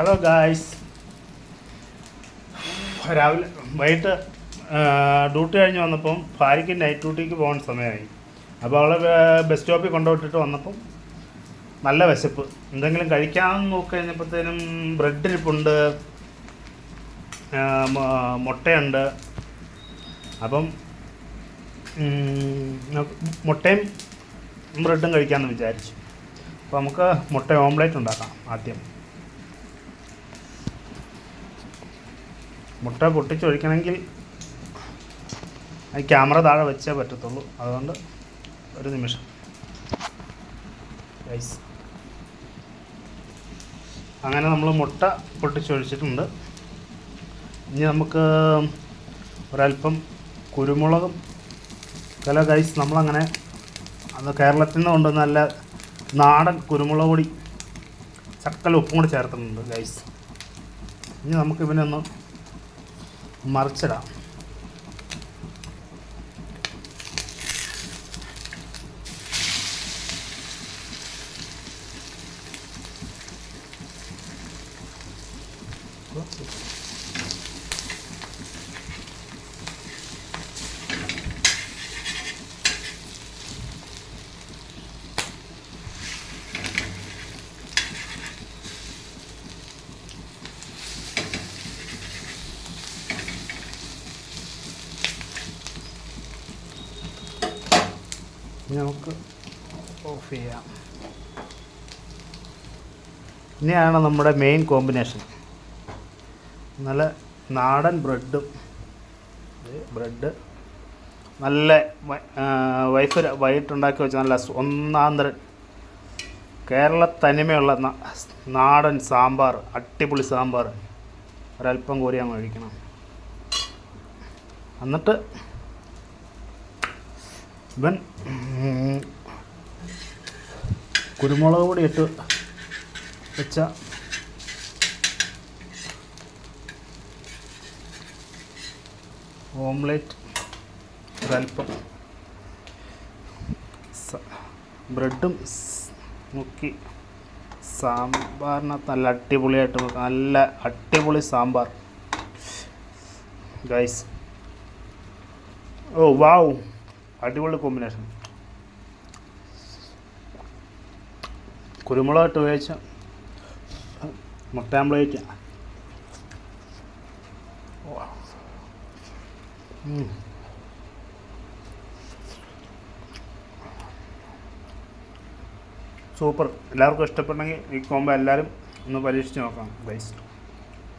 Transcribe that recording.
Hello guys. രാവിലെ വൈകിട്ട് duty കഴിഞ്ഞ് വന്നപ്പം ഭാര്യയ്ക്ക് നൈറ്റ് ഡ്യൂട്ടിക്ക് പോകാൻ സമയമായി. അപ്പോൾ അവളെ ബസ് സ്റ്റോപ്പിൽ കൊണ്ടുവിട്ടിട്ട് വന്നപ്പം നല്ല വിശപ്പ്, എന്തെങ്കിലും കഴിക്കാമെന്ന് നോക്കി കഴിഞ്ഞപ്പോഴത്തേനും ബ്രെഡ് ഇരിപ്പുണ്ട്, മുട്ടയുണ്ട്. അപ്പം മുട്ടയും ബ്രെഡും കഴിക്കാമെന്ന് വിചാരിച്ചു. അപ്പോൾ നമുക്ക് മുട്ട ഓംലേറ്റ് ഉണ്ടാക്കാം. ആദ്യം മുട്ട പൊട്ടിച്ചൊഴിക്കണമെങ്കിൽ ഈ ക്യാമറ താഴെ വെച്ചേ പറ്റത്തുള്ളൂ, അതുകൊണ്ട് ഒരു നിമിഷം ഗൈസ്. അങ്ങനെ നമ്മൾ മുട്ട പൊട്ടിച്ചൊഴിച്ചിട്ടുണ്ട്. ഇനി നമുക്ക് ഒരല്പം കുരുമുളകും ഗൈസ്, നമ്മളങ്ങനെ അത് കേരളത്തിൽ നിന്ന് കൊണ്ട് നല്ല നാടൻ കുരുമുളക് പൊടി ചക്കല ഉപ്പും കൂടി ചേർത്തിട്ടുണ്ട് ഗൈസ്. ഇനി നമുക്ക് ഇവനെ ഒന്ന് മറിച്ചിടാം. നമുക്ക് ഓഫ് ചെയ്യാം. ഇനിയാണ് നമ്മുടെ മെയിൻ കോമ്പിനേഷൻ. നല്ല നാടൻ ബ്രെഡ് നല്ല വൈഫ് വൈകിട്ടുണ്ടാക്കി വെച്ച നല്ല ഒന്നാന്തരം കേരള തനിമയുള്ള നാടൻ സാമ്പാർ, അടിപൊളി സാമ്പാർ ഒരല്പം കോരി അങ്ങ് ഒഴിക്കണം. എന്നിട്ട് ഇവൻ കുരുമുളക് പൊടി ഇട്ട് വെച്ച ഓംലേറ്റ് ഒരല്പം ബ്രെഡും മുക്കി സാമ്പാറിനകത്ത് നല്ല അടിപൊളിയായിട്ട് വെക്കാം. നല്ല അടിപൊളി സാമ്പാർ ഗൈസ്. ഓ വാവ്, അടിപൊളി കോമ്പിനേഷൻ. കുരുമുളകിട്ട് ഉപയോഗിച്ച മുട്ട ആംപ്ലേറ്റ്. സൂപ്പർ. എല്ലാവർക്കും ഇഷ്ടപ്പെട്ടെങ്കിൽ ഈ കോമ്പോ എല്ലാവരും ഒന്ന് പരീക്ഷിച്ച് നോക്കാം ഗൈസ്.